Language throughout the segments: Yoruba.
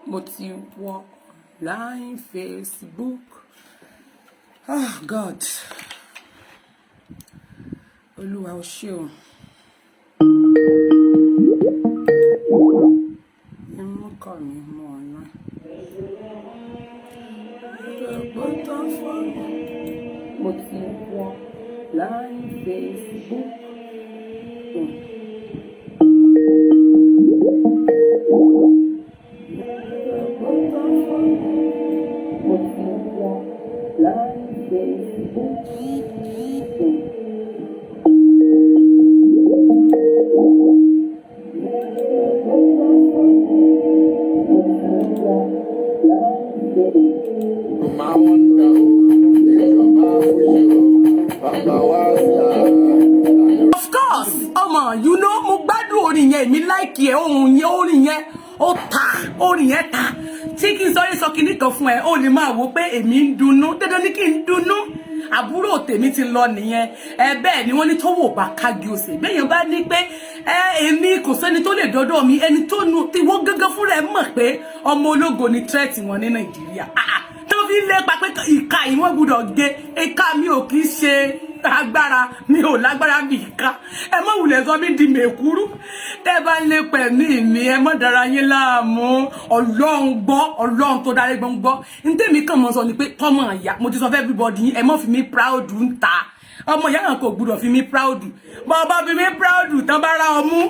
mo ti wọ line Facebook. Oh God, Olúwa o ṣé o. Imú kọ mi mọ ọ̀nà. Mo ti wọ line Facebook. Of course, you know, mo gbádùn orin yẹn, mi like ẹ, ohun yẹn, orin yẹn, ó ta, orin yẹn ta. Tí kí n sọ kíní kan fún ẹ, ó lè máa wò pé èmi ń dunnú, dandan ni kí n dunnú. Àbúrò tèmi ti lọ nìyẹn. Bẹ́ẹ̀ ni wọ́n ní tọ́wọ́ bá kági òsè. Bẹ́yẹn bá ní pé èmi kò sẹ́ni tó lè dọ́dọ̀ mi, ẹni tó nu tí wọ́n gángan fúnra ẹ̀ mọ̀ pé ọmọ ológo ni threat wọn ní Nàìjíríà. Tó fi lépa pé ìka yìí wọ́n gbọ́dọ̀ gé. Ìka mi ò kì í ṣe agbára, mi ò lágbára bí ìka. Ẹ má wulẹ̀ sọ mí di mèkúrú. Tẹ́ bá lè pẹ̀mí mi, ẹ má dára yín láàmú. Ọlọ́run gbọ́, Ọlọ́run tó dárí gbọ́n gbọ́. Ntẹ́mi kàn mọ́ sọ ni pé tọ́mọ ìyá, mo ti sọ fún everybody yín, ẹ má fi mí proud ń ta. Ọmọ ìyá náà kò gbọ́dọ̀ fi mí proud. Bàbá fi mí proud tán bá ra ọmú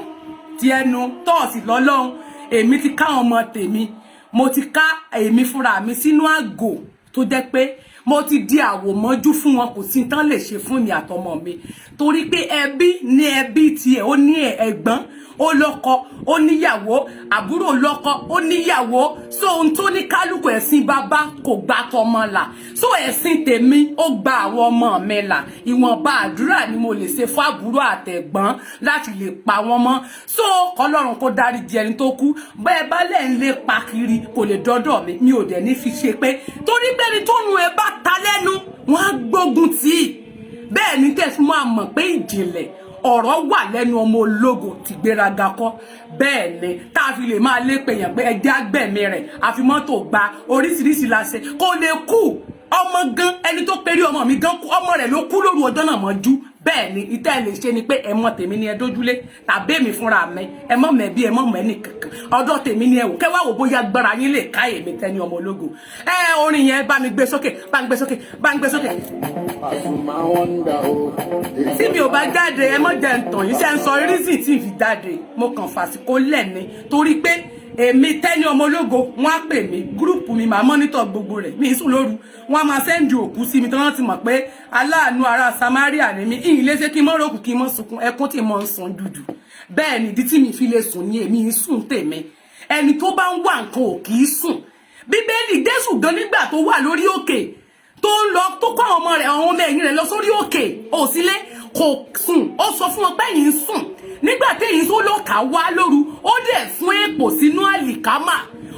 ti ẹnu tọ́ọ̀sì lọ́lọ́run. Èmi ti ká ọmọ tèmi. Mo ti ká èmi fúnra mi sínú àgò tó jẹ́ pé mo ti di àwòmọ́jú fún wọn, kò sí tán lè ṣe fún mi àtọmọ mi. Torí pé ẹbí ní ẹbí tiẹ̀, ó ní ẹ̀gbọ́n, ó lọ́kọ, ó níyàwó, àbúrò lọ́kọ, ó níyàwó. So ohun tó ní kálukú ẹ̀sìn bàbá kò gba tọmọ là. So ẹ̀sìn tèmi ó gba àwọn ọmọ mi là. Ìwọ̀nba àdúrà ni mo lè ṣe fún àbúrò àtẹ̀gbọ́n láti lè pa wọ́n mọ́. So Ọlọ́run kó dáríjì ẹni tó kú. Bẹ́ẹ̀ bá lẹ̀ ń lé pa kiri kò lè dọ́dọ̀ mi. Mi ò dẹ̀ ní fi ṣe pé torí pé ẹni tó nu ẹ bá ta lẹ́nu wọ́n á gbógun tì í. Bẹ́ẹ̀ ni tẹ̀sí máa mọ̀ pé ìjìnlẹ̀ ọ̀rọ̀ wà lẹ́nu ọmọ ológo ti gbéraga kọ́. Bẹ́ẹ̀ ni tá a fi lè máa lé pèyàn pé ẹjẹ́ àgbẹ̀mí rẹ̀ àfi mọ́tò gba oríṣiríṣi láṣẹ kó lè kú. Ọmọ gan, ẹni tó perí ọmọ mi gan kú, ọmọ rẹ̀ ló kú lóru ọjọ́ náà mọ́jú. Bẹ́ẹ̀ ni ìtẹ́ lè ṣe ni pé ẹ mọ̀ tèmi ni ẹ dójúlé tàbí èmi fúnra mi, ẹ mọ̀ mẹ́bí, ẹ mọ̀ mẹ́ni kankan. Ọ̀dọ̀ tèmi ni ẹ wò, kẹwàá wò bóyá gbára yín lè ká èmi tẹ́ni ọmọ ológo. Orin yẹn bá mi gbé sókè, bá mi gbé sókè, bá mi gbé sókè. Tí mi ò bá jáde, ẹ mọ̀ jẹ́ ntàn yìí, ṣe ń sọ reason tí n fi jáde. Mo kàn fàsìkò lẹ́ni torí pé èmi tẹ́ni ọmọ ológo wọ́n á pè mí, gúrùpù mi máa mọ́nítọ̀ gbogbo rẹ̀, mi sùn lóru, wọ́n á máa sẹ́ndì òkú sí mi tí wọ́n ti mọ̀ pé aláàánú ará Samaria ni mi. Ìyìnlé ṣe kí n mọ́ ròkù kí n mọ́ sunkún, ẹkún tí mo ń sun dúdú. Bẹ́ẹ̀ ni ìdí tí mi fi lè sùn ní èmi ń sùn tèmi. Ẹni tó bá ń wá nǹkan ò kì í sùn. Bíbélì Jésù gan nígbà tó wà lórí òkè tó ń lọ tó kọ́ àwọn ọmọ rẹ̀, àwọn ọmọ ẹ̀yìn rẹ̀ lọ sórí òkè òsílé kò sùn. Ó sọ fún wọn pé yìí ń sùn. Nígbà téyìn tó lọ́ka wá lóru, ó dẹ̀ fún èpò sínú àlìkámà.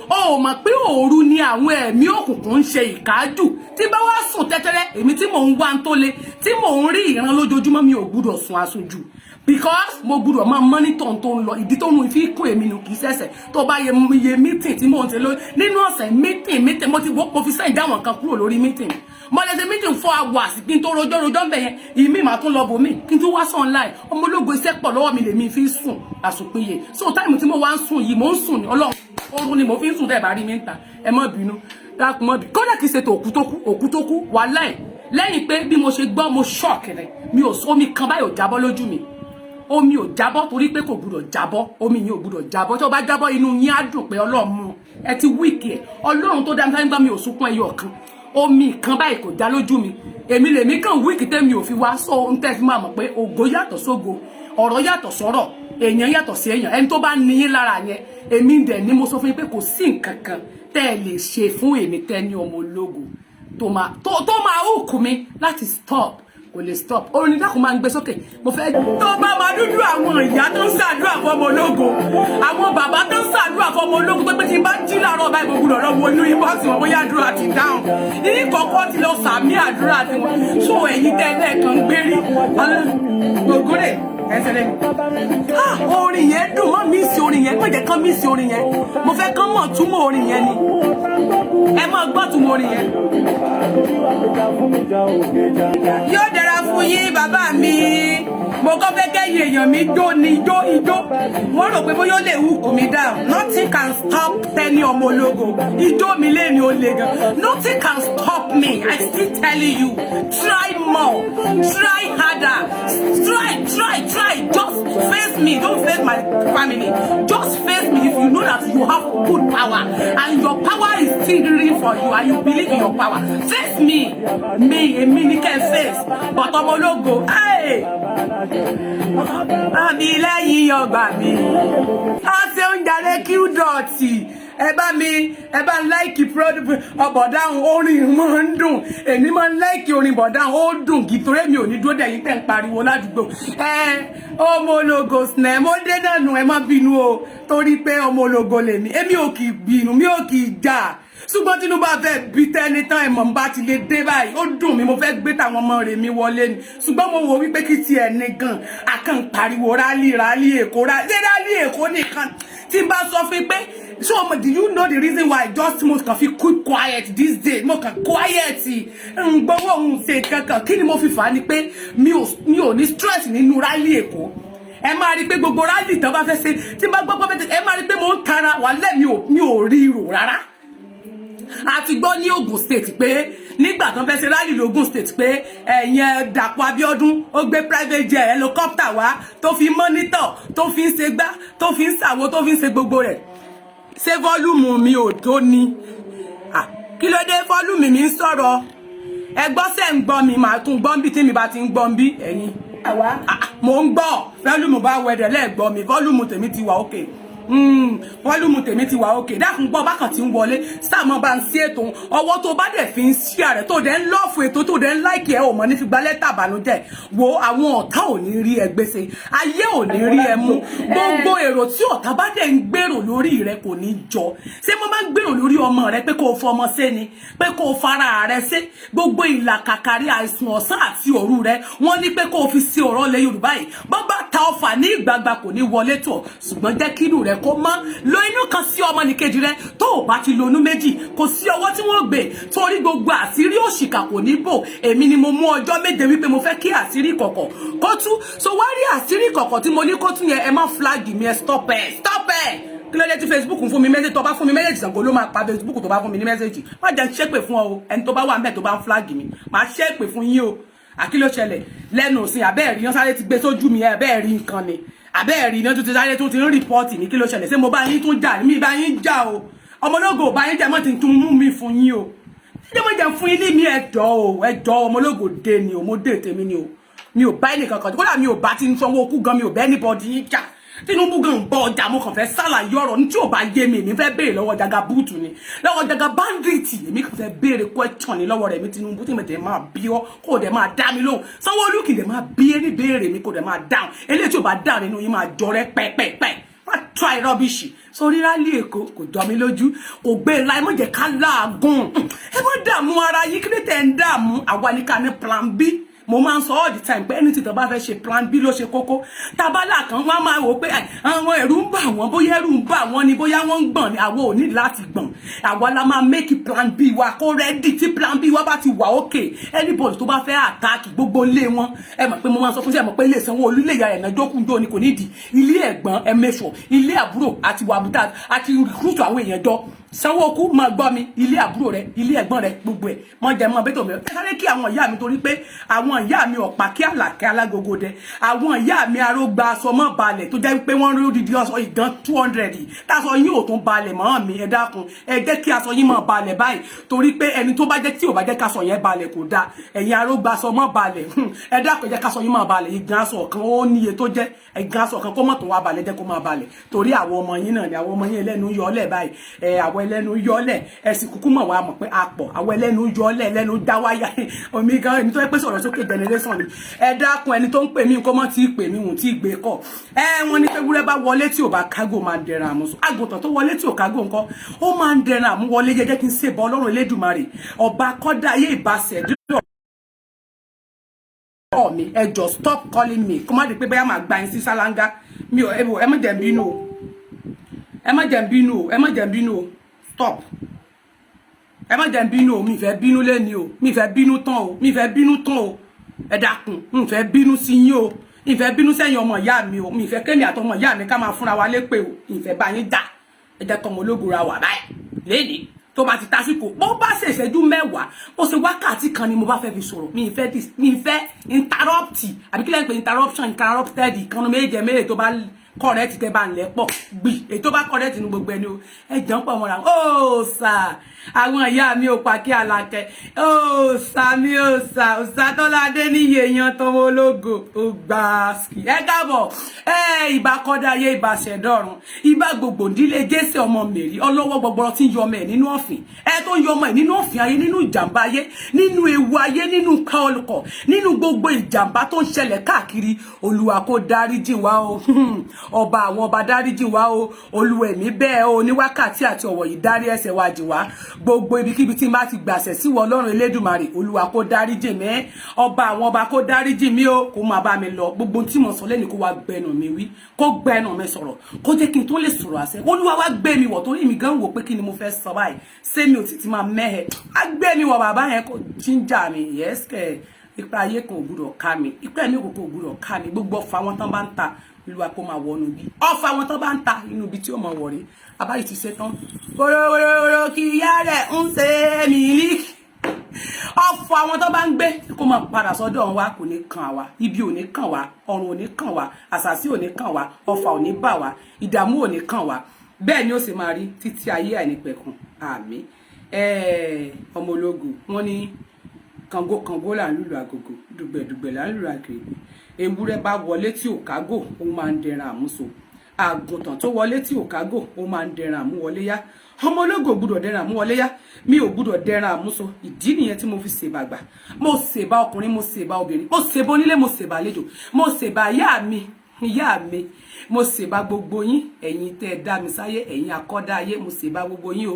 Ó mọ̀ pé òru ni àwọn ẹ̀mí òkùnkùn ń ṣe ìkájù. Tí bá wá sùn tẹ́tẹ́rẹ́, èmi tí mò ń wá ń tó le, tí mò ń rí ìran lójoojúmọ́, mi ò gbúdọ̀ sùn aṣojú. Because mo gbúdọ̀ máa monitor tó ń lọ. Ìdí tó ń fi kún èmi nù kì í ṣẹ̀ṣẹ̀. Tó bá yẹ meeting tí mò ń ṣe lórí nínú ọ̀sẹ̀ meeting mo fi send àwọn kan kúrò lórí meeting. Mo lè ṣe meeting 4 hours kí n tó rojọ́ ńbẹ̀ yẹn. Ìmí máa tún lọ bò mí kí n tún wá sùn online. Ọmọ ológo iṣẹ́ pọ̀ lọ́wọ́ mi lèmi fi sùn àsùnpìyè. So time tí mo wá ń sùn yìí, mo ń sùn ní Ọlọ́run. Oorun ni mo fi ń sùn tẹ́ bá rí mi ń ta. Ẹ má bínú. Dákun mọ́ bí. Kódà kìí ṣe tó òkú tó kú wàláhì. Lẹ́yìn pé bí mo ṣe gbọ́ mo shock rẹ̀. Mi ò sọ omi kan báyìí ò jábọ́ lójú mi. Omi ò jábọ́ torí pé kò gbúdọ̀ jábọ́. Omi yìí ò gbúdọ̀ jábọ́. Tó bá jábọ́ inú yín á dùn pé Ọlọ́run mú. Ẹ ti wíìkì ẹ̀. Ọlọ́run tó dá mi gbá mi ò sunkún ẹyọ kan. Omi kan báyìí kò já lójú mi. Èmi lèmi kan wíìkì tẹ́mi ò fi wá. So ń tẹ́ fi máa mọ̀ pé ògo yàtọ̀ sógo. Ọ̀rọ̀ yàtọ̀ sọ́rọ̀. Èèyàn yàtọ̀ sí èèyàn. Ẹni tó bá ní yín lára yẹn, èmi dẹ̀ ni mo sọ fún yín pé kò sí nǹkan kan tẹ́ ẹ lè ṣe fún èmi tẹ́ni ọmọ ológo tó máa hùkù mi láti stop. Kò lè stop. Orin dákun máa ń gbé sókè. Mo fẹ́ tó bá máa dúdú àwọn ìyá tó ń ṣàdúrà fọ́mọ ológo, àwọn bàbá tó ń ṣàdúrà fọ́mọ ológo pé tí bá jí láàárọ̀ báyìí mo gbọ́dọ̀ lọ wo inú inbox wọn bóyá àdúrà ti dáhùn. Ní kọ̀ọ̀kan ti lọ sàmì àdúrà tí wọn. So ẹ̀yin tẹ́lẹ̀ kan gbérí. Ògúnrè ẹsẹ̀ lẹ́nu. Orin yẹn dùn mọ́ mi sí orin yẹn. Má jẹ́ kán miss orin yẹn mo fẹ́ kán mọ̀ túmọ̀ orin yẹn ni ẹ máa gbọ́ túmọ̀ orin yẹn. yóò dára fún yín bàbá mi mo kọ́ fẹ́ kẹ́yìn èèyàn mi jó ni ijó wọ́n rò pé bóyá ó lè hùkù mi down. Nothing can stop Tenny ọmọ ológo ijó mi lé ní olè gan. Nothing can stop me. I still telling you, try more, try harder, try. Just face me, don't face my family. Just face me if you know that you have good power and your power is still real for you and you believe in your power. Face me, èmi ni kẹ́ face. But ọmọ ológo, hey. Àbí lẹ́yìn ọgbà mi. A ṣe ń jàre kí ó dọ̀tí. Ẹ bá like bọ̀dáhùn orin máa ń dùn. Èmi máa ń like orin bọ̀dáhùn ó dùn kí torí mi ò ní dúró dẹ̀yìn tẹ̀ ń pariwo ládùúgbò. Ọmọ ológo snẹ̀ mo dé náà nù ẹ má bínú o torí pé ọmọ ológo lèmi. Èmi ò kì í bínú, mi ò kì í jà. Ṣùgbọ́n Tinubu bá fẹ́ bí Tenny tán ẹ̀mọ̀ ń bá ti lè dé báyìí ó dùn mí mo fẹ́ gbé tàwọn ọmọ rẹ̀ mi wọlé ni ṣùgbọ́n mo wò wípé kí ti ẹ̀ nìkan àkàn pariwo rálì Èkó rálì Èkó nìkan tí n bá sọ fún pé so do you know the reason why just mo kàn fi keep quiet these days mo kàn quiet ń gbọ́wọ́ òun ṣe kankan kí ni mo fi fà á ni pé mi ò ní stress nínú rálì Èkó ẹ máa rí pé gbogbo rálì tán bá fẹ́ ṣe tí n bá gbọ́ pé ẹ máa rí pé mo ń tara wàlẹ́ mi ò rí rò rárá. A ti gbọ́ ní Ogun State pé nígbà tán fẹ́ ṣe rally l'Ogun State pé ẹ̀yẹn Dàpọ̀ Abíọ́dún ó gbé private jet helicopter wá tó fi monitor tó fi ń ṣe gbá tó fi ń ṣàwo tó fi ń ṣe gbogbo rẹ̀ ṣé volume mi ò tó ni kí ló dé volume mi ń sọ̀rọ̀ ẹ gbọ́ ṣe ń gbọ́ mi màá tún gbọ́ bí tí mi bá ti ń gbọ́ bí ẹ̀yin mo ń gbọ́ volume bá wẹ̀dẹ̀ lẹ́ẹ̀gbọ́ mi volume tèmi ti wà okay volume tèmi ti wà okay dákun gbọ́ bákan tí ń wọlé sáàmọ́ bá ń sí ètò ọwọ́ tó bá dẹ̀ fi ń share rẹ̀ tó dẹ̀ ń lọ́ọ̀fù ètò tó dẹ̀ ń like ẹ̀ ò mọ̀ ní fi gba lẹ́tà àbànújẹ́ wo àwọn ọ̀tá ò ní rí ẹ gbèsè ayé ò ní rí ẹ mú gbogbo èrò tí ọ̀tá bá dẹ̀ ń gbèrò lórí rẹ kò ní jọ ṣé mo máa ń gbèrò lórí ọmọ rẹ pé kó o fọmọ sé ni pé kó o fara rẹ sé gbogbo ìlàkàkàrí àìsàn ọ̀sán àti òru rẹ wọ́n ní pé kó o fi sí ọ̀rọ̀ lẹ Yorùbá yìí bọ́ bá ta ọfà ní ìgbàgbà kò ní wọlé tó ṣùgbọ́n jẹ́ kínú rẹ kó mọ́ lo inú kan sí ọmọ nìkejì rẹ tó o bá ti lonú méjì kò sí ọwọ́ tí wọ́n gbé torí gbogbo àṣírí òṣìkà kò ní bò èmi ni mo mú ọjọ́ méje wípé mo fẹ́ kí àṣírí kọ̀kọ̀ kó tú so wá rí àṣírí kọ̀kọ̀ tí mo ní kó tú yẹn ẹ má flag mi ẹ stop kí ló dé tí Facebook fún mi message tó bá fún mi message Ṣàngó ló máa pa Facebook tó bá fún mi ní message má jẹ́ ṣépè fún ọ ẹni tó bá wà ńbẹ̀ tó bá ń flag mi má ṣépè fún yín o àkí ló ṣẹlẹ̀ lẹ́nu òsìn àbẹ́ẹ̀rí yán sáré ti gbé sójú mi àbẹ́ẹ̀rí nǹkan ni àbẹ́ẹ̀rí iná tó ti sáré tó ti ń rìpọ́ọ̀tì ní kí ló ṣẹlẹ̀ ṣé mo bá yín tún jà mi bá yín jà o ọmọ ológo bá yín jà mọ́ ti tún mú mi fún yín o ṣé mo jẹ́ fún yín ní mi ẹ̀jọ́ ọmọ ológo dé ni o mo dé tèmi ni o mi ò bá ẹnì kankan kódà mi ò bá ti ń sanwó okú gan mi ò bẹ́ anybody yín jà Tinubu gan bọ ọjà mo kàn fẹ́ ṣàlàyé ọ̀rọ̀ ní tí ò bá yé mi èmi fẹ́ béèrè lọ́wọ́ Jaga búùtù ni lọ́wọ́ Jaga bandit èmi kàn fẹ́ béèrè question ni lọ́wọ́ rẹ̀ mi Tinubu tí mo tẹ̀ máa bí ọ kó dẹ̀ máa dá mi lóhùn Sanwó-Olú kì í dẹ̀ máa bí ẹni béèrè mi kó dẹ̀ máa dáhùn eléyìí tí ò bá dáhùn nínú yín máa jọrẹ́ pẹ́pẹ́pẹ́ má try rubbish sórí rálì Èkó kò jọ mi lójú kò gbé ńlá ẹ má jẹ́ ká láàgùn ẹ má dààmú ara yín kí ló tẹ̀ ń dààmú àwa ní ká ní plan B mo máa ń sọ all the time pé anything tó bá fẹ́ ṣe plan B ló ṣe kókó tabala kan wọ́n máa wò pé àwọn ẹ̀rù ń bà wọ́n bóyá ẹ̀rù ń bà wọ́n ni bóyá wọ́n ń gbọ̀n ni àwọn ò ní láti gbọ̀n àwa la máa make plan B wa kó ready tí plan B wa bá ti wà okay anybody tó bá fẹ́ attack gbogbo ilé wọn ẹ mọ̀ pé mo máa sọ fún ṣe mọ̀ pé ilé Sanwó-Olú ilé ìyá rẹ̀ náà jókòó ni kò nídìí ilé ẹ̀gbọ́n ẹ make sure ilé àbúrò àti wàbútà àti recruit àwọn èèyàn jọ Sanwó-Olú máa gbọ́ mi ilé àbúrò rẹ ilé ẹ̀gbọ́n rẹ gbogbo ẹ̀ mọ́ jẹ́ mọ́ bẹ́tò mi sáré kí àwọn ìyá mi torí pé àwọn ìyá mi ọ̀pá kí àlàkẹ́ alágogo dẹ àwọn ìyá mi arógbá aṣọ mọ́ balẹ̀ tó jẹ́ pé wọ́n rí odidi ọ̀sọ̀ ìdán 200 táṣọ yín ò tún balẹ̀ mọ́ mi ẹ dákun ẹ jẹ́ kí aṣọ yín mọ́ balẹ̀ báyìí torí pé ẹni tó bá jẹ́ tí ò bá jẹ́ káṣọ yẹn balẹ̀ kò dáa ẹ̀yin arógbá aṣọ mọ́ balẹ̀ ẹ dákun ẹ jẹ́ káṣọ yín mọ́ balẹ̀ ìgan aṣọ kan ó níye tó jẹ́ ìgan aṣọ kan kó mọ̀ tó wá balẹ̀ jẹ́ kó máa balẹ̀ torí àwọn ọmọ yín náà ni àwọn ọmọ yín ẹlẹ́nu yọlẹ̀ báyìí àwọn ẹlẹ́nu yọlẹ̀ ẹ̀sìn kúkú mọ̀ wá mọ̀ pé àpọ̀ àwọn ẹlẹ́nu yọlẹ̀ ẹlẹ́nu dáwáyà omi gan ẹni tó yẹ pé sọ̀rọ̀ sókè generation ni ẹ dákun ẹni tó ń pè mí nǹkan mọ́ tí pè mí hùn tí gbé kọ̀ wọ́n ní pé wúrẹ́ bá wọlé tí ò bá kágò máa ń dẹran àmú àgùntàn tó wọlé tí ò kágò nǹkan ó máa ń dẹran àmú wọlé jẹ́jẹ́ kí n ṣe bọ́ ọlọ́run Elédùmarè ọba kọ́dá ayé ìbáṣẹ̀ mi ẹjọ stop calling me kó má di pé bóyá máa gba yín sí sálángá mi ò ẹ mọ̀ jẹ́ bínú ẹ má jẹ́ n bínú o, ẹ má jẹ́ n bínú o, stop. Ẹ má jẹ́ n bínú o, mi fẹ́ bínú lẹ́ni o, mi fẹ́ bínú tán o, mi fẹ́ bínú tán o. Ẹ dákun, mi fẹ́ bínú sí yín o, mi fẹ́ bínú sẹ́yìn ọmọ ìyá mi o, mi fẹ́ kémi àtọmọ ìyá mi ká máa fúnra wa lépè o, mi fẹ́ bá yín jà. Ẹ jẹ́ tọmọ ológo ra wà báyìí lẹ́ni tó bá ti tásìkò bó bá ṣe ìṣẹ́jú mẹ́wàá bó ṣe wákàtí kan ni mo bá fẹ́ fi sọ̀rọ̀ mi fẹ́ interrupt àbí kí lẹ́yìn pé interrupted ìkànnì méje tó bá correct tẹ́ bá ń lẹ́pọ̀ gbì èyí tó bá correct ní gbogbo ẹni o ẹ jẹun pọ̀ mọ́ra ó sà àwọn ìyá mi ò pa kí Àlàkẹ́ ó sà mi ó sà Tọ́ládé níyì èèyàn tọmọ ológo ó gbà ski ẹ káàbọ̀ ìbá kọ́dáyé ìbá ṣẹ̀dọ̀run ìbá gbogbo ìdílé Jésè ọmọ Mèrí ọlọ́wọ́ gbọgbọrọ tí ń yọ ọmọ ẹ̀ nínú ọ̀fìn tó ń yọ ọmọ ẹ̀ nínú ọ̀fìn ayé nínú ìjàmbá ayé nínú ewu ayé nínú kọlùkọ̀ nínú gbogbo ìjàmbá tó ń ṣẹlẹ̀ káàkiri Olúwa kó dáríjì wá o ọba àwọn ọba dáríjì wá o Olúwa ẹ̀mí bẹ́ẹ̀ o ní wákàtí àti ọ̀wọ̀ yìí dárí ẹ̀ṣẹ̀ wa jì wá gbogbo ibikíbi tí n bá ti gbàṣẹ̀ sí wọ Ọlọ́run Elédùmarè Olúwa kó dáríjì mí ọba àwọn ọba kó dáríjì mí o kó máa bá mi lọ gbogbo tí mo sọ lẹ́ni kó wá gbẹnu mi wí kó gbẹnu mi sọ̀rọ̀ kó jẹ́ kí n tó lè sọ̀rọ̀ àṣẹ Olúwa wá gbé mi wọ̀ torí mi gan wò pé kí ni mo fẹ́ sọ báyìí ṣé mi ò ti máa mẹ́hẹ̀ á gbé mi wọ̀ bàbá yẹn kó jíjà mi yẹ́sìkẹ̀ ipa ayé kan ò gbúdọ̀ ká mi ipa ẹ̀mí kò gbúdọ̀ ká mi gbogbo ọ̀fà wọn tán bá ń ta Olúwa kó máa wọnú bí ọ̀fà wọn tán bá ń ta inú bí tí ó máa wọ̀rí abáyé ti ṣe tán wòròwòrò kí ìyá rẹ̀ ń ṣe mílíkì ọ̀fọ̀ àwọn tó bá ń gbé kó máa padà sọ́dọ̀ wa kò ní kàn wá ibi ò ní kàn wá ọ̀run ò ní kàn wá àṣàsí ò ní kàn wá ọ̀fà ò ní bà wá ìdààmú ò ní kàn wá bẹ́ẹ̀ ni ó sì máa rí títí ayé àìnípẹ̀kun àmín ọmọ ológo wọ́n ní kàngó là ń lùlù àgògò dùgbẹ̀dùgbẹ̀ là ń lùlù àgèrè ewúrẹ́ bá wọlé tí ò kágò ó máa ń dẹran àmúso àgùntàn tó wọlé tí ò kágò ó máa ń dẹran àmúwọlé yá ọmọ ológo gbúdọ̀ dẹran àmúwọlé yá mi ò gbúdọ̀ dẹran àmúso ìdí nìyẹn tí mo fi ṣèbà gbà mo ṣèbà ọkùnrin mo ṣèbà obìnrin mo ṣèbà onílé mo ṣèbà àlejò mo ṣèbà ìyá mi mo ṣèbà gbogbo yín ẹ̀yin tẹ́ ẹ dá mi sáyé ẹ̀yin akọ́dá ayé mo ṣèbà gbogbo yín o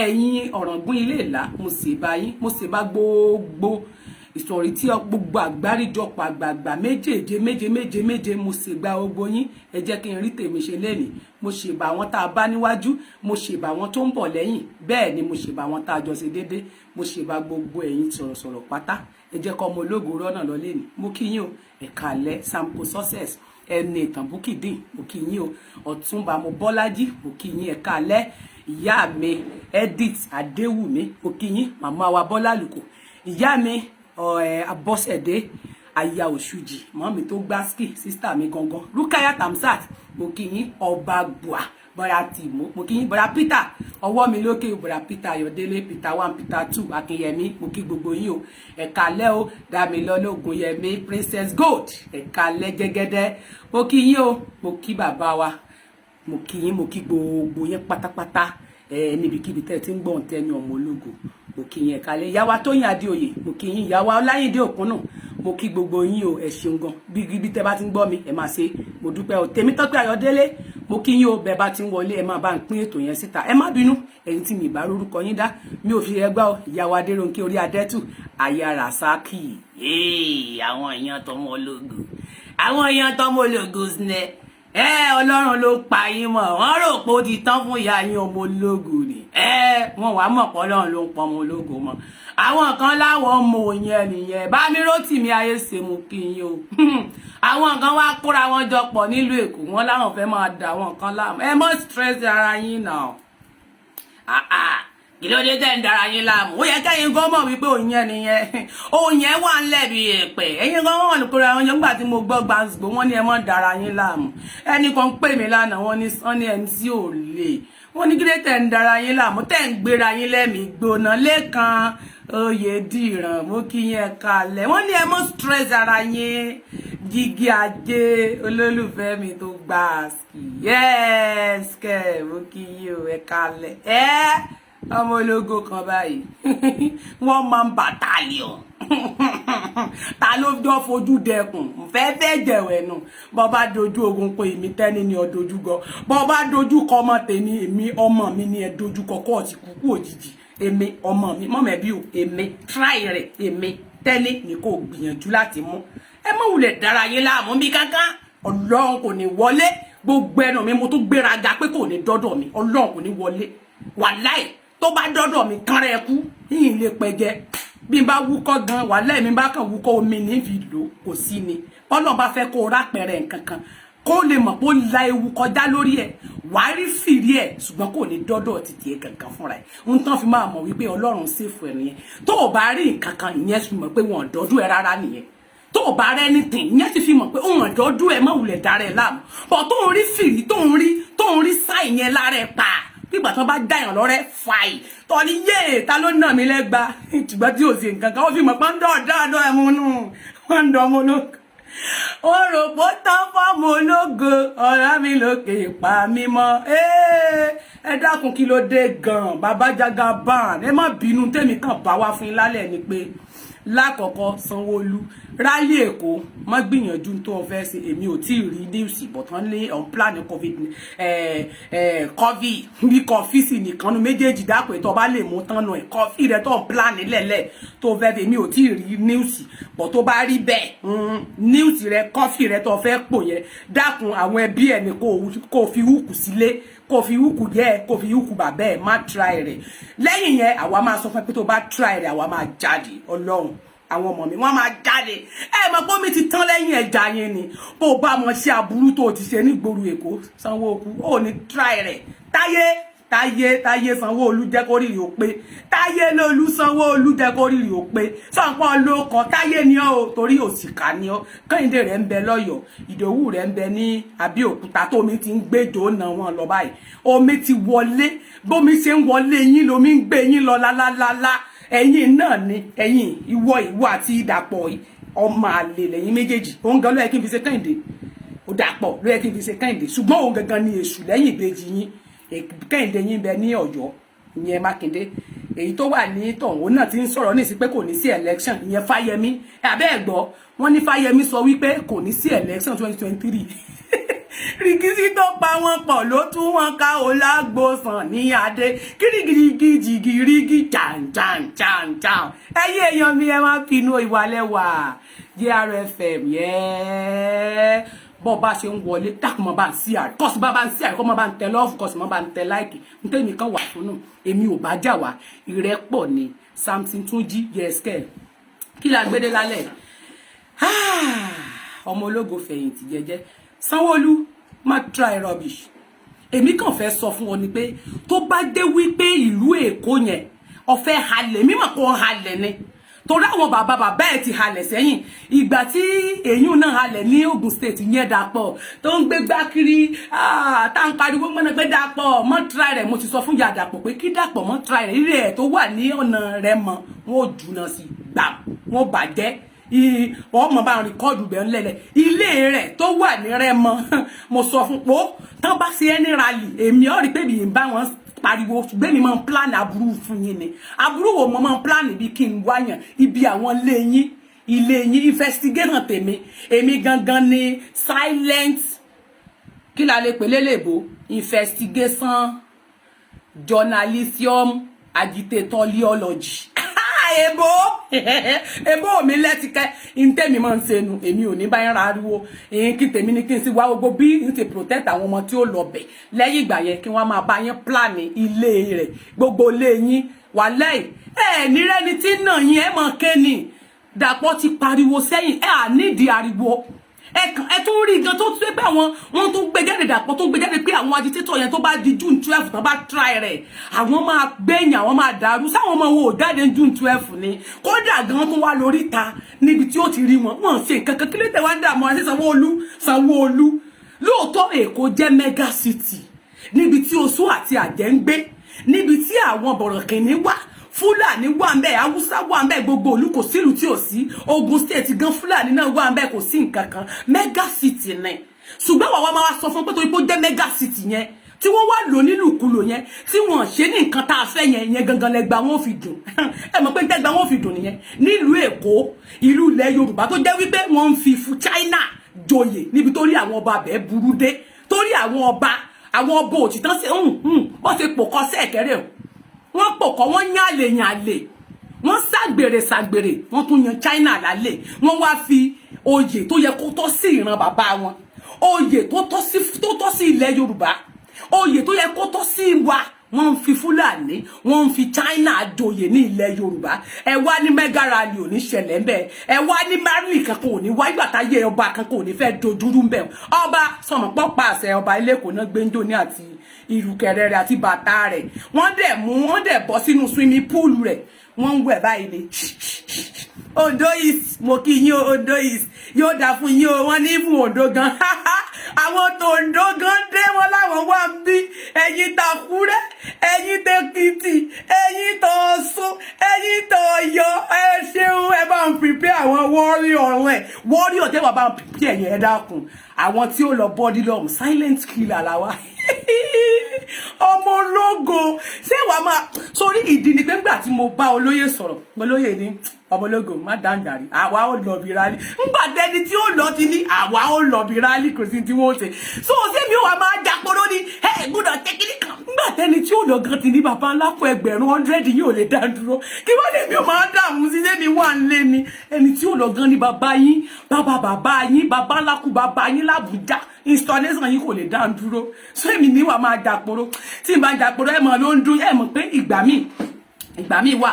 ẹ̀yin ọ̀ràngún ilé ìlà mo ṣèbà yín mo ṣèbà gbogbo ìsọ̀rí tí gbogbo àgbáríjọpọ̀ àgbààgbà méje mo ṣèbà gbogbo yín ẹ jẹ́ kí n rí tèmi ṣe lẹ́nìí mo ṣèbà àwọn tá a bá níwájú mo ṣèbà àwọn tó ń bọ̀ lẹ́yìn bẹ́ẹ̀ ni mo ṣèbà àwọn tá a jọ ṣe déédéé mo ṣèbà gbogbo ẹ̀yin sọ̀rọ̀sọ̀rọ̀ pátá ẹ jẹ́ kọ́ ọmọ ológo rọ́nà lọ lẹ́nìí mo kí yín o ẹ̀ka alẹ́ Samko success ẹni ìtàn Bukideen mo kí yín o Ọ̀túnba mo Bọ́lájí mo kí yín ẹ̀ka alẹ́ ìyá mi Edith Adéwùmí mo kí yín màmá wa Bọ́lá Àlùkò ìyá mi Abọ́sẹ̀dé aya Òṣùjì mọ́mí tó gbáskì sísítà mi gangan Rukayat Hamzat mo kí yín ọba gbùà bọ́ra tìmọ́ mo kí yín bọ́ra Peter ọwọ́ mi lókè bọ́ra Peter Ayọ̀délé Peter 1 Peter 2 Akínyẹmí mo kí gbogbo yín o ẹ̀ka lẹ́ o Dámilọ́lá Ògúnyẹmí Princess Gold ẹ̀ka lẹ́ Jẹ́gẹ́dẹ́ mo kí yín o mo kí bàbá wa mo kí yín mo kí gbogbo yín pátápátá níbikíbi tẹ́ ti ń gbọ́n tẹ́ni ọmọ ológo mo kí yín ẹ̀ka lẹ́ yàwá Tóyìn Adéoyè mo kí yín yàwá Ọláyíndé Òkúnnù mo kí gbogbo yín o ẹ ṣeun gan bí tẹ́ bá ti ń gbọ́ mi ẹ máa ṣe mo dúpẹ́ o Tèmítọ́pẹ́ Ayọ̀délé mo kí yín o bẹ́ẹ̀ bá ti ń wọlé ẹ máa bá ń pín ètò yẹn síta ẹ má bínú ẹ̀yin tí mi bá lórúkọ yín dá mi ò fi ẹgbẹ́ o ìyàwó Adérónkẹ́ orí adẹ́tù aya Rasaki àwọn èèyàn tọmọ ológo sinẹ Ọlọ́run ló pa yín mọ́ wọ́n rò pé ó ti tán fún ìyá yín ọmọ ológo ni wọ́n wàá mọ̀ pé Ọlọ́run ló ń pọ̀ ọmọ ológo mọ́ àwọn kan láwọn ọmọ yẹn nìyẹn bá mi Rótìmí Ayéṣe mú kí yín o àwọn kan wá kóra wọn jọ pọ̀ nílùú Èkó wọn láwọn fẹ́ máa dà wọn kan láàmú ẹ mọ́ stress ara yín náà kí ló dé tẹ́ ń dára yín láàmú ó yẹ kẹ́yìn gan mọ̀ wípé òun yẹn nìyẹn òun yẹn wà ń lẹ̀bi èpẹ̀ ẹ̀yin gan wọ́n kóra wọn jọ nígbà tí mo gbọ́ gbàǹsìgbò wọ́n ní ẹ mọ́ dára yín láàmú ẹnì kan pè mí lánàá wọ́n ní MC ò lè wọ́n ní kí ló tẹ́ ń dára yín láàmú tẹ́ ń gbéra yín lẹ́mìí gbóná lẹ́kan Oyèdìran mo kí yín kalẹ̀ wọ́n ní ẹ mọ́ stress ara yín Jígí Ajé olólùfẹ́ mi tó gbà yes kẹ́ mo kí yín o ẹ kalẹ̀ ọmọ ológo kan báyìí wọ́n máa ń battalion ta ló jọ fojú dẹkùn fẹ́ jẹ̀wẹ̀ nù bọ́ bá dojú ogun pé èmi tẹ́ni ni ọ dojú gọ bọ́ bá dojú kọ ọmọ tèmi èmi ọmọ mi ni ẹ dojú kọ kọ́ ọ̀tí kúkú òjijì èmi ọmọ mi mọ̀mẹ́bí o èmi try rẹ̀ èmi tẹ́ni ni kò gbìyànjú láti mú ẹ má wulẹ̀ dára yín láàmú bí kankan Ọlọ́run kò ní wọlé gbogbo ẹnu mi mo tún gbéraga pé kò ní dọ́dọ̀ mi Ọlọ́run kò ní wọlé wàláì tó bá dọ́dọ̀ mi kan rẹ̀ kú yìí lè pẹ̀jẹ́ bí n bá wúkọ́ gan wàláì mi bá kàn wúkọ́ omi ní fi lò kò sí ni Ọlọ́run bá fẹ́ kó rápẹ̀rẹ̀ nǹkan kan kó lè mọ̀ pé ó la ewu kọjá lórí ẹ̀ wàá rí fìrí ẹ̀ ṣùgbọ́n kò ní dọ́dọ̀ títí ẹ̀ kankan fúnra ẹ̀ ń tán fi máa mọ̀ wípé Ọlọ́run ṣèfù ẹ̀ nìyẹn tó o bá rí nǹkan kan ìyẹn fi mọ̀ pé wọn ò dọ́dọ̀ ẹ̀ rárá nìyẹn tó o bá rẹ́ ní tìǹ ìyẹn ti fi mọ̀ pé òun ọ̀dọ́dọ̀ ẹ̀ mọ̀ wulẹ̀ dára ẹ̀ láàmú bọ̀ tó ń rí fìrí tó ń rí sáì yẹn lára ẹ̀ pa nígbà tó bá dáyàn lọ́rẹ́ fàì tó ní yé ta ló nà mí lẹ́gba ìtùgbà tí ò sí nǹkan kan ó fi mọ̀ pé ń dọ̀ ẹ̀ múnú wọ́n ń dọ̀ ọmọ ológo ó rò pó tán fọ́mọ ológo ọ̀rá mi lókè pa mí mọ́ ẹ dákun kí ló dé gan bàbá Jagaban ẹ má bínú tèmi kàn bá wá fún yín lálẹ́ ni pé lákọ̀ọ́kọ́ Sanwó-Olú ráyè Èkó má gbìyànjú tó ń fẹ́ ṣe èmi ò tí ì rí news bọ̀tán lé on plan covid bí kọfíìsì nìkan nu méjèèjì dápò ètò ọba lè mú tán nù ẹ̀ kọfí rẹ tó ń plan nílẹ̀lẹ̀ tó fẹ́ fi èmi ò tí ì rí news bọ̀ tó bá rí bẹ́ẹ̀ news rẹ kọfí rẹ tó fẹ́ pò yẹn dákun àwọn ẹbí ẹ̀ ní kò fi hùkù sílé kò fi hùkù yẹ kò fi hùkù bàbá ẹ̀ má try rẹ̀ lẹ́yìn yẹn àwa máa sọ fún ẹ pé tó bá try rẹ̀ àwa máa jáde Ọlọ́run àwọn ọmọ mi wọ́n máa jáde mọ̀ pé omi ti tán lẹ́yìn ẹja yẹn ni bó bá mọ̀ sí aburú tó ti ṣe nígboro Èkó Sanwó-Olú ó ní try rẹ̀ táyé Sanwó-Olú jẹ́ kó rírì ó pé táyé lólú Sanwó-Olú jẹ́ kó rírì ó pé sọ̀pọ̀ ló kọ táyé ni ọ́ torí òsìkà ni ọ́ Kẹ́hìndé rẹ̀ ń bẹ lọ́yọ̀ọ́ Ìdòwú rẹ̀ ń bẹ ní Abẹ́òkúta tó omi ti ń gbẹ́jọ́ náà wọn lọ báyìí omi ti wọlé bómi ṣe ń wọlé yín lomi ń gbé yín lọ lálálálá ẹ̀yin náà ni ẹ̀yin ìwọ àti Dàpọ̀ ọmọ àlè lẹ́yìn méjèèjì òun gan ló yẹ kí n fi ṣe Kẹ́hìndé ó Dàpọ̀ ló yẹ kí n fi ṣe Kẹ́hìndé ṣùgbọ́n òun gangan ni èṣù lẹ́yìn ìbejì yín Kẹ́hìndé yín bẹ ní Ọ̀yọ́ ìyẹn Mákindé èyí tó wà ní tọ̀hún náà ti ń sọ̀rọ̀ ní sí pé kò ní sí election ìyẹn Fáyẹmí abẹ́ ẹ̀gbọ́ wọ́n ní Fáyẹmí sọ wípé kò ní sí election 2023 rìkísí tó pa wọn pọ̀ ló tún wọn ká o lágbósàn ní adé kirigirigi jìgìrìgì jàn ẹyẹ èèyàn mi ẹ má pinnu ìwàlẹ́wà JRFM yẹ bó bá ṣe ń wọlé dákun mọ́ bá ń sí àrẹ kọ́sì bá ń sí àrẹ kọ́ mọ́ bá ń tẹ lọ́ọ̀fù kọ́sì mọ́ bá ń tẹ láìkì nítorí kan wà fún nù èmi ò bá jà wá ìrẹ́pọ̀ ni Samson Túnjí yẹ́sìkẹ́ kí la gbédé lálẹ́ ọmọ ológo fẹ̀yìntì jẹ́jẹ́ Sanwó-Olú má try rubbish èmi kàn fẹ́ sọ fún wọn ni pé tó bá dé wípé ìlú Èkó yẹn ó fẹ́ halẹ̀ mímọ̀ kó halẹ̀ ni torí àwọn bàbá ẹ̀ ti halẹ̀ sẹ́yìn ìgbà tí èyún náà halẹ̀ ní Ogun State yẹn Dàpọ̀ tó ń gbé gbákiri tá ń pariwo mọ́nà pé Dàpọ̀ mọ́ try rẹ̀ mo ti sọ fún ìyá Dàpọ̀ pé kí Dàpọ̀ mọ́ try rẹ̀ ilé ẹ̀ tó wà ní ọ̀nà rẹ̀ mọ́ wọn ò jùnà sí gbà wọn bàjẹ́ wọ́n mọ̀ bá ń rìkọ́ọ̀dù bẹ̀ ń lẹ̀lẹ̀ ilé rẹ̀ tó wà ní Rẹ́mọ mo sọ fún pé tán bá ṣe ẹni rally èmi ò rí pé bí n bá wọn pariwo ṣùgbọ́n mi máa ń plan aburú fún yín ni aburú wo mo máa ń plan bí kí n wáyàn ibi àwọn ilé yín investigation tèmi èmi gangan ni silent kí la lè pè lélèbó investigation journalism agitatoriology ebo mi lẹ́tìkẹ́ inte mi máa ń ṣe nu èmi ò ní bá yẹn rariwo kí tèmi ní kí n sì wá gbogbo bí n ti protect àwọn ọmọ tí ó lọ bẹ̀ lẹ́yìn ìgbà yẹn kí wọ́n máa bá yẹn plan ilé rẹ̀ gbogbo ilé yín wà lẹ́yìn nírẹ́ni tí náà yín ẹ mọ̀ kéènì Dàpọ̀ ti pariwo sẹ́yìn à nídìí ariwo ẹ tún rí gan tó tún pé wọn tún gbé jáde Dàpọ̀ tó gbé jáde pé àwọn agitator yẹn tó bá di June 12 tán bá try rẹ̀ àwọn máa gbẹ̀yìn àwọn máa dàrú sáwọn ọmọ wọn ò jáde June 12 ni kódà gan tún wá lórí ta níbi tí ó ti rí wọn ṣe nǹkan kan kí ló tẹ wá dààmú àti Sanwó-Olú lóòótọ́ Èkó jẹ́ mega city níbi tí oṣù àti àjẹ́ ń gbé níbi tí àwọn bọ̀rọ̀kìnní wà Fúlàní wà ńbẹ̀ Haúsá wà ńbẹ̀ gbogbo ìlú kò sílùú tí ò sí Ogun State gan Fúlàní náà wà ńbẹ̀ kò sí nǹkan kan mega city ni ṣùgbọ́n wàá máa sọ fún pé torí pé ó jẹ́ mega city yẹn tí wọ́n wá lò nílùkulò yẹn tí wọ́n ṣe ní nǹkan tá a fẹ́ yẹn gangan lẹ́gbà wọn fi dùn ẹ mọ̀ pé tẹ́gbà wọn fi dùn nìyẹn nílùú Èkó ìlú ilẹ̀ Yorùbá tó jẹ́ wípé wọ́n ń fi China joyè níbi torí àwọn ọba abẹ́ burú dé torí àwọn ọba òtítọ́ sí bọ́ ṣe pò kọ́ sẹ́ẹ̀kẹ́rẹ́ wọ́n pòkọ́ wọ́n yàlè wọ́n ṣàgbèrè wọ́n tún yan China lálẹ́ wọ́n wá fi oyè tó yẹ kó tọ́ sí ìran bàbá wọn oyè tó tọ́ sí ilẹ̀ Yorùbá, oyè tó yẹ kó tọ́ sí wa, wọ́n fi Fúlàní, wọ́n fi China joyè ní ilẹ̀ Yorùbá. Ẹ wá ní mega rally ò ní ṣẹlẹ̀ ńbẹ̀, ẹ wá ní marley kankan ò ní wá, ìgbà táyé ọba kankan ò ní fẹ́ dojúrú ńbẹ̀. Ọba sọmọ pọ́ pàṣẹ ọba ilé kò ná gbẹ́njọ́ ní àti ìrùkẹ̀rẹ̀ rẹ̀ àti bàtà rẹ̀, wọ́n dẹ̀ bọ́ sínú swimming pool rẹ̀, wọ́n ń wẹ̀ báyìí ni. Ondo East mo kí yín o, Ondo East yóò dá fún yín o, wọ́n ní fún Ondo gan. Àwọn tó Ondo gan dé wọn láwọn wá ń bí, ẹ̀yin t'Àkúrẹ́, ẹ̀yin t'Èkìtì, ẹ̀yin t'Ọ̀ṣun, ẹ̀yin t'Ọ̀yọ́, ẹ ṣeun, ẹ bá ń prepare àwọn warrior rẹ̀. Warrior tẹ́ wà bá ń prepare yẹn, ẹ dákun. Àwọn tí ó lọ body lọ́mù, silent killer làwa. Ọmọ ológo ṣé wàá máa sórí ìdí ni pé nígbà tí mo bá olóyè sọ̀rọ̀, olóyè ní ọmọ ológo má dáńgàrí, àwa ó lọ bí rálì. Nígbà tẹni tí ó lọ ti ní àwa ó lọ bí rálì, kò sí tí wọ́n ṣe. So ṣé mi ò wá máa jàporó ní ẹ gbọ́dọ̀ tẹ́kíní kan. Nígbà tẹni tí ó lọ gan ti ní bàbá ńlá fún 100 yìí ò lè dá dúró. Kí wọ́n lè mi ò máa dààmú sí ṣé mi wà ń lé ni. Ẹni tí ó lọ gan ni bàbá yín, bàbá yín, bàbá ńlá kú bàbá yín l'Àbújá. Installation yìí kò lè dá dúró. So èmi ní wà máa jàporó. Tí n bá jàporó ẹ mọ̀ ló ń dún, ẹ mọ̀ pé ìgbà míì wà.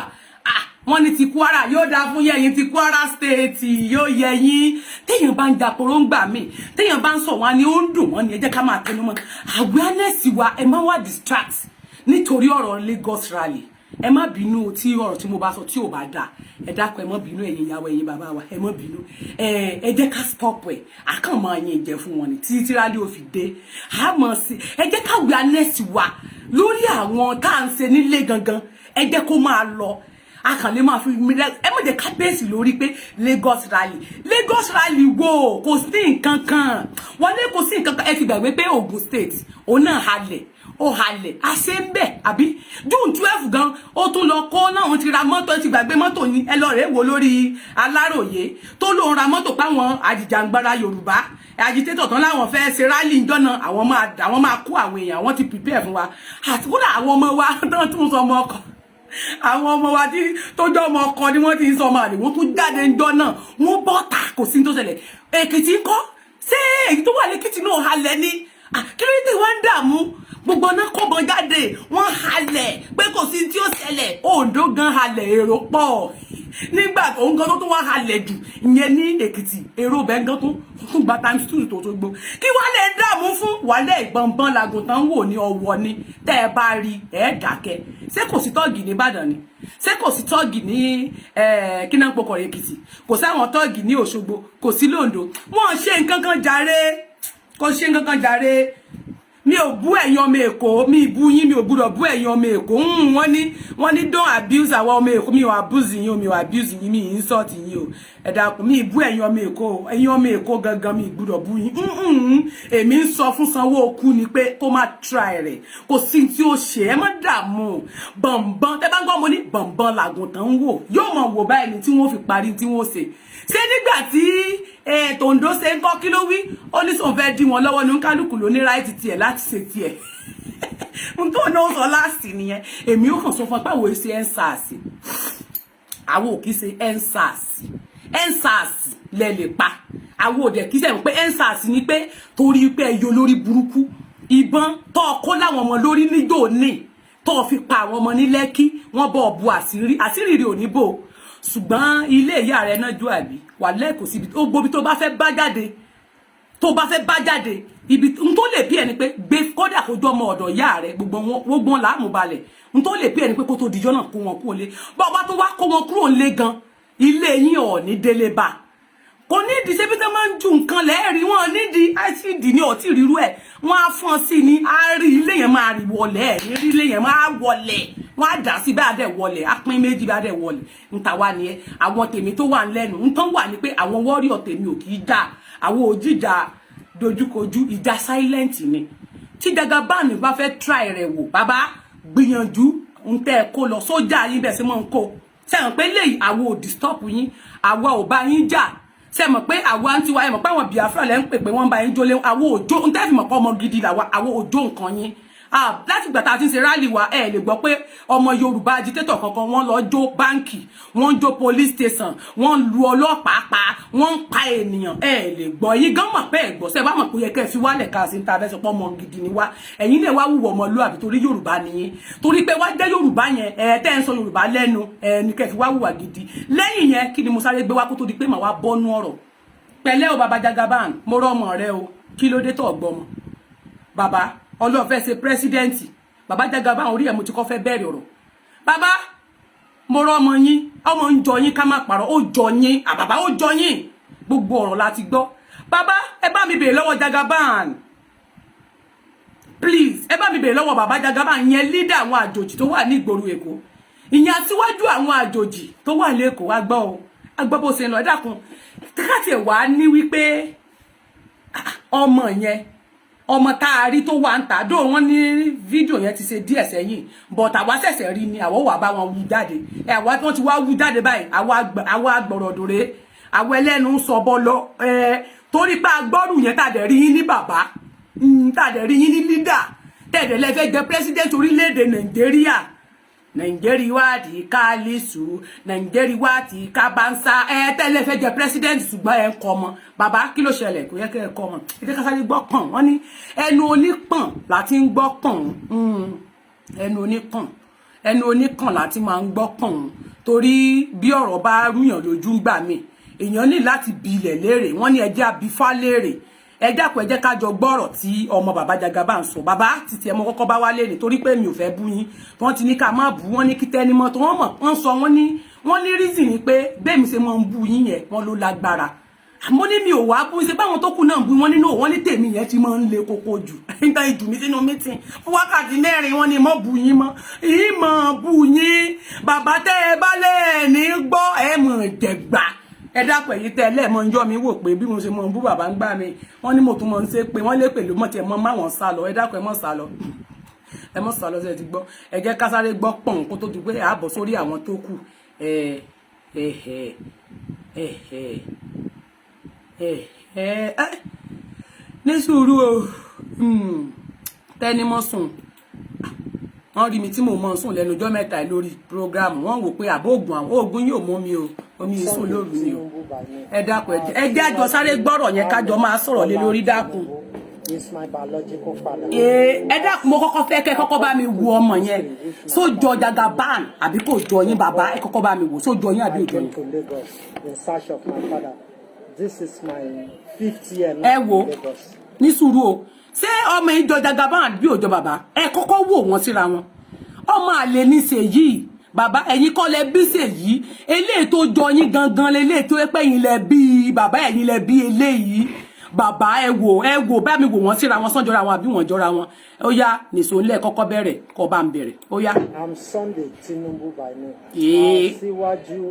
Wọ́n ní ti Kwara yóò dá fún yẹ̀yin ti Kwara state yóò yẹ yín. Téèyàn bá ń jàporó ń gbà mí, téèyàn bá ń sọ wọ́n ni ó ń dùn wọ́n ni, ẹ jẹ́ ká máa tẹnu mọ́. Awareness wa ẹ má wá distract nítorí ọ̀rọ̀ Lagos rally. Ẹ má bínú tí ọ̀rọ̀ tí mo bá sọ tí ò bá dá, ẹ dákun ẹ má bínú ẹ̀yin ìyàwó ẹ̀yin bàbá wa, ẹ má bínú. Ẹ jẹ́ ká stop ẹ̀, a kàn máa yín jẹ fún wọn ni tí rally ò fi dé. A mọ̀ sí, ẹ jẹ́ ká awareness wa lórí àwọn tá à ń ṣe nílé gangan, ẹ jẹ́ kó máa lọ. A kàn lè máa fi ẹ má jẹ́ ká bẹ́ẹ̀sì lórí pé Lagos rally wo kò sí nǹkan kan, wọlé kò sí nǹkan kan. Ẹ fi gbàgbé pé Ogun State òun náà halẹ̀ a ṣe ń bẹ̀ àbí June 12 gan ó tún lọ kó náà wọ́n ti ra mọ́tò, ti gbàgbé mọ́tò ní ẹ lọ rẹ̀ wò lórí Aláròyé tó lóun ra mọ́tò páwọn àjìjàngbara Yorùbá agitator tán láwọn fẹ́ ṣe rally ńjọ́ náà, àwọn máa kó àwọn èèyàn, wọ́n ti prepare fún wa. Àti kódà àwọn ọmọ wa tán tún sọ ọmọ ọkọ, àwọn ọmọ wa tí tó jọ ọmọ ọkọ ni wọ́n ti ń sọ ọmọ àlè, wọ́n tún jáde ńjọ́ náà, wọ́n bọ́ta, kò sí tó ṣẹlẹ̀. Èkìtì ńkọ́, ṣé èyí tó wà lẹ́kìtì náà halẹ̀ ni? Kí ló dé wọ́n ń dààmú? Gbogbo náà kọ́bọ̀ jáde, wọ́n halẹ̀ pé kò sí tí ó ṣẹlẹ̀. Ondo gan halẹ̀, èrò pọ̀. Nígbà tó ń gan tó tún wá halẹ̀ jù ìyẹn ní Èkìtì, èrò bẹ́ẹ̀ gan tó tún gba times 2 tó gbó. Kí wọ́n lè dààmú fún wàlẹ̀ ìgbọ̀ngbọ̀n làgùntàn wò ní ọwọ́ ni, tẹ́ ẹ bá rí ẹ̀ dákẹ́. Ṣé kò sí tọ́ọ̀gì ní Ìbàdàn ni? Ṣé kò sí tọ́ọ̀gì ní kí náà pokọ̀ Èkìtì? Kò sáwọn tọ́ọ̀gì ní Òṣogbo, kò sí l'Ondo. Wọ́n ṣe nǹkan kan jàre, kò ṣe nǹkan kan jàre. Mi ò bú ẹ̀yin ọmọ Èkó, mi bú yín, mi ò gbọ́dọ̀ bú ẹ̀yin ọmọ Èkó. Wọ́n ní don't abuse àwọn ọmọ Èkó, mi ò abuse yín, mi ò abuse yín, mi insult yín o. Ẹ dákun, mi bú ẹ̀yin ọmọ Èkó, ẹ̀yin ọmọ Èkó gangan mi gbọ́dọ̀ bú yín. Èmi ń sọ fún Sanwó-Olú ni pé kó má try rẹ̀, kò sí tí ó ṣe, ẹ má dààmú. Bọ̀m̀bọ̀n, tẹ́ bá gbọ́ mo ní bọ̀m̀bọ̀n làgùntàn ń wò, yóò mọ̀ wò báyìí ni tí wọ́n fi parí tí wọ́n ṣe. Ṣé nígbà tí Tondo ṣe ń kọ́ kí ló wí? Ó ní sóun fẹ́ dí wọn lọ́wọ́ ní kálukú ló ní right tiẹ̀ láti ṣe tiẹ̀. N tó náà sọ láàsì nìyẹn. Èmi ó kàn sọ fún apáwo ṣe EndSARS. Àwọn ò kì í ṣe EndSARS lẹ lè pa. Àwọn ò dẹ̀ kì í ṣe pé EndSARS ni pé torí pé ẹyọ lórí burúkú. Ìbọn tó kó láwọn ọmọ lórí níjó ní tó fi pa àwọn ọmọ ní Lẹ́kí, wọ́n bọ̀ bu àṣírí rẹ̀ ò ní bò. Ṣùgbọ́n ilé ìyá rẹ̀ náà jó àbí wà lẹ́kọ̀ọ́ síbi ó gbóbi tó bá fẹ́ bá jáde ibi n tó lè bí ẹni pé gbé kódà kó jọ ọmọ ọ̀dọ̀ ìyá rẹ̀ gbogbo wọn láàmú balẹ̀ n tó lè bí ẹni pé kó tó dijọ́ náà kó wọn kúrò lé bọ́ọ̀bá tó wá kó wọn kúrò lé gan ilé yín ọ̀ ní délé bá kò nídìí ṣé bí tẹ́ máa ń ju nǹkan lẹ́ẹ̀rí wọn nídìí ICD ní ọtí ríru ẹ̀ wọ́n á fọ́n sí ni á rí ilé yẹn máa rí wọlé ẹ̀ ní rí ilé yẹn máa wọlé wọ́n á dà sí bá dẹ̀ wọlé á pín méjì bá dẹ̀ wọlé níta wá ni ẹ àwọn tèmi tó wà lẹ́nu nǹkan wà ní pé àwọn warrior tèmi ò kì í jà àwọn òjìjà dojúkojú ìjà silent ni tí Jagaban bá fẹ́ try rẹ̀ wò bàbá gbìyànjú ń tẹ́ kó lọ sójà yín bẹ̀ sí mọ́ ń kó sẹ́wọ̀n pé lè àwọn ò disturb yín àwa ò bá yín jà sẹ́mọ̀ pé àwa ń tiwa ẹ̀mọ̀ pé àwọn Biafra lẹ́ ń pè pé wọ́n bá yín jólé àwọn òjò ń tẹ́fì mọ̀ pé ọmọ gidi làwa àwọn òjò nǹkan yín láti ìgbà tá a ti ń ṣe rally wa ẹ lè gbọ́ pé ọmọ Yorùbá agitator kankan wọ́n lọ jó báǹkì, wọ́n jó police station, wọ́n lu ọlọ́pàá pa, wọ́n pa ènìyàn. Ẹ lè gbọ́ yín gan mọ̀ pé ẹ gbọ́ ṣé bá mọ̀ pé yẹ kẹ́ fi wálẹ̀ ká sí ta bẹ́ sọ pé ọmọ gidi ni wá. Ẹ̀yin lè wá wùwọ̀ ọmọlúàbí torí Yorùbá ni yín. Torí pé wá jẹ́ Yorùbá yẹn tẹ́ ń sọ Yorùbá lẹ́nu ní kẹ́ fi wá wùwà gidi. Lẹ́yìn yẹn kí ni mo sáré gbé wá kó tó di pé màá wá bọ́nú ọ̀rọ̀. Pẹ̀lẹ́ o baba Jagaban, mo rọ ọmọ rẹ o. Kí ló dé tó gbọ́mọ? Baba Ọlọ́run fẹ́ ṣe president. Baba Jagaban orí ẹ̀ mo ti kọ́ fẹ́ bẹ̀rẹ̀ ọ̀rọ̀. Baba mo rọ ọmọ yín, ọmọ ń jọ yín ká má parọ́, ó jọ yín, baba ó jọ yín. Gbogbo ọ̀rọ̀ la ti gbọ́. Baba ẹ bá mi bèrè lọ́wọ́ Jagaban. Please, ẹ bá mi bèrè lọ́wọ́ baba Jagaban yẹn leader àwọn àjòjì tó wà ní ìgboro Èkó. Ìyẹn aṣíwájú àwọn àjòjì tó wà ní Èkó wá gbọ́ o. A gbọ́ bó ṣe ń lọ dákun. Káti ẹ̀ wá ní wípé ọmọ yẹn ọmọ tá a rí tó wà ń tà dó wọn ní fídíò yẹn ti ṣe díẹ̀ sẹ́yìn but àwa ṣẹ̀ṣẹ̀ rí ni àwa wà bá wọn wú jáde àwa tí wọ́n ti wá wú jáde báyìí àwa gbọ̀rọ̀dòrè àwa ẹlẹ́nu sọ bọ́ lọ torí pé agbọ́rù yẹn tàdé rí yín ní bàbá tàdé rí yín ní lídà tẹ̀dẹ̀ lẹ́fẹ́ jẹ́ president orílẹ̀-èdè Nàìjíríà Nàìjíríà wá di kálísù Nàìjíríà wá di kábánsá tẹ́lẹ̀ fẹ́ jẹ́ president ṣùgbọ́n ẹ ń kọ́ ọmọ bàbá kí ló ṣẹlẹ̀ kò yẹ kẹ́ ẹ kọ́ ọmọ ẹ jẹ́ ká sáré gbọ́ pọ̀n wọ́n ní ẹnu onípọ̀n láti ń gbọ́ pọ̀n ẹnu onípọ̀n láti máa ń gbọ́ pọ̀n torí bí ọ̀rọ̀ bá rúyàn lójú ń gbà mí èèyàn ní láti bi ilẹ̀ léèrè wọ́n ní ẹjẹ́ abifá léèrè ẹ dákun ẹ jẹ́ ká jọ gbọ́rọ̀ tí ọmọ bàbá Jagaban sọ bàbá títí ẹ mọ kọ́kọ́ bá wá lé ní torí pé mi ò fẹ́ bú yín wọ́n ti ní ká má bú wọ́n ní kí tẹ́ni mọ́ tó wọ́n sọ wọ́n ní reason ni pé bẹ́ẹ̀ mi ṣe mọ́ ń bú yín yẹn wọ́n ló lágbára àmọ́ ní mi ò wá bú ṣe báwọn tó kù náà bú wọ́n nínú wọ́n ní tèmi yẹn ti máa ń le koko jù nígbà ìjù mi sínú meeting fún wákàtí 4 wọ́n ní mọ́ bú yín mọ́ ìmọ̀ bú yín bàbá tẹ́ ẹ bá lẹ́ẹ̀ní gbọ́ ẹ mọ̀ jẹ̀gbà ẹ dápọ̀ èyí tẹ́ lẹ́ẹ̀mọ́ ń yọ́ mi wò pé bí mo ṣe mọ̀ ń bú bàbá ń gbà mí wọ́n ní mo tún mọ̀ ń ṣe pé wọ́n lé pẹ̀lú mọ́ tiẹ̀ mọ́ máwọn sá lọ ẹ dápọ̀ ẹ mọ́ sá lọ ẹ mọ́ sá lọ sí ẹ ti gbọ́ ẹ jẹ́ ká sáré gbọ́ pọ̀n kó tó di pé àbọ̀ sórí àwọn tó kù ní sùúrù o tẹ́ni mọ́ sùn wọ́n rí mi tí mo mọ́ sùn lẹ́nu ọjọ́ mẹ́ta lórí prógrámù wọ́n wò pé àbó ògùn àwọn ògùn yóò mú mi o omi ìsùn lóru mi o ẹ dákun ẹ jẹ́ àjọ sáré gbọ́rọ̀ yẹn kájọ máa sọ̀rọ̀ lé lórí dákun He's my biological father. ẹ dákun mo kọ́kọ́ fẹ́ kẹ́ kọ́kọ́ bá mi wo ọmọ yẹn só jọ Jagaban àbí kò jọ yín bàbá ẹ kọ́kọ́ bá mi wò só jọ yín àbí ò jọ yín. I came to Lagos in search of my father. This is my 5th year now ẹ wo in Lagos. ní sùúrù o ṣé ọmọ yìí jọ Jagaban àbí ò jọ bàbá ẹ kọ́kọ́ wò wọ́n síra wọn ọmọ àlè ní Ṣèyí bàbá ẹ̀yin kọ́ lẹ bí Ṣèyí eléyìí tó jọ yín gangan leléyìí tó pé yín lẹ bí bàbá ẹ̀yin lẹ bí eléyìí bàbá ẹ wò bá mi wò wọ́n síra wọn sọ́njọ́ra wọn àbí wọ́n jọra wọn ó yá nìṣó ńlẹ̀ kọ́kọ́ bẹ̀rẹ̀ kọ́ bá ń bẹ̀rẹ̀ ó yá. I'm Sunday Tinubu by name. Asiwaju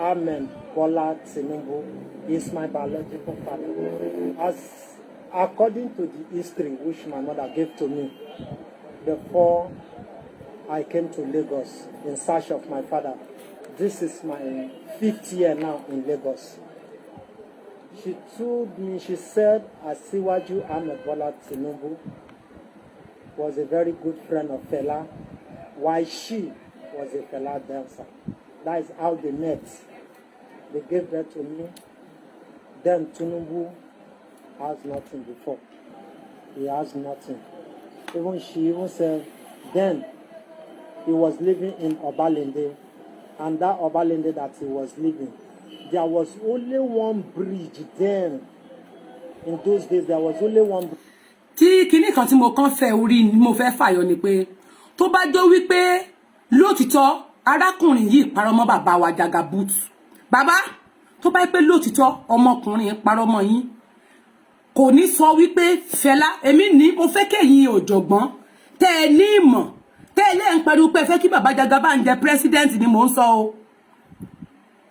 Ahmed Bola Tinubu is my biological father. According to the history which my mother gave to me before I came to Lagos in search of my father, this is my 5th year now in Lagos. She told me, she said, Asiwaju Ahmed Bola Tinubu was a very good friend of Fela, while she was a Fela dancer. That is how they met. They gave birth to me. Then Tinubu has nothing before. He has nothing. She even said, then he was living in Obalende, and that Obalende that he was living, there was only one bridge then. In those days, there was only one bridge. Tí kíní kan tí mo kàn fẹ́ orí ni mo fẹ́ fàyọ ni pé tó bá jọ wípé lótìtọ́ arákùnrin yìí parọ́ mọ́ bàbá wa Jagaban bàbá tó bá pé lótìtọ́ ọmọkùnrin parọ́ mọ́ yín kò ní sọ wípé Fẹlá èmi ní mo fẹ́ kẹ́yìn ọ̀jọ̀gbọ́n tẹ́ ẹ ní ìmọ̀ tẹ́ ẹ lè ń pariwo pé fẹ́ kí bàbá Jagaban jẹ́ president ni mò ń sọ o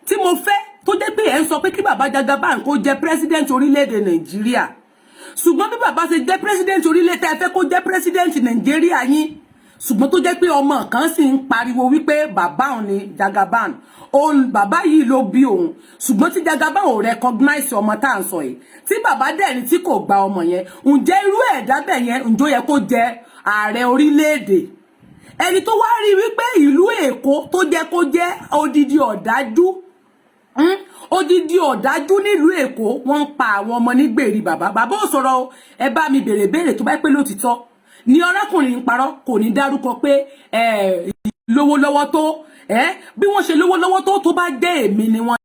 tí mo fẹ́ tó jẹ́ pé ẹ ń sọ pé kí bàbá Jagaban kó jẹ́ president orílẹ̀-èdè Nàìjíríà ṣùgbọ́n bí bàbá ṣe jẹ́ president orílẹ̀-èdè ẹ fẹ́ kó jẹ́ president Nàìjíríà yín ṣùgbọ́n tó jẹ́ pé ọmọ kan sì ń pariwo wípé bàbá òun ni Jagaban òun bàbá yìí ló bí òun ṣùgbọ́n tí Jagaban ò recognize ọmọ tá à ń sọ yìí tí bàbá dẹ̀ ni tí kò gba ọmọ yẹn ǹjẹ́ irú ẹ̀dá bẹ̀ yẹn ǹjọ́ yẹ kó jẹ́ ààrẹ orílẹ̀-èdè ẹni tó wá rí wípé ìlú Èkó tó jẹ́ kó jẹ́ odidi ọ̀dájú nílùú Èkó wọ́n ń pa àwọn ọmọ nígbèrí bàbá ò sọ̀rọ̀ ẹ bá mi béèrè tó bá pé lótìtọ́ ni ọ̀rẹ́kùnrin ń parọ́ kò ní dárúkọ pé lówó lọ́wọ́ tó bí wọ́n ṣe lówó lọ́wọ́ tó bá dé èmi ni wọ́n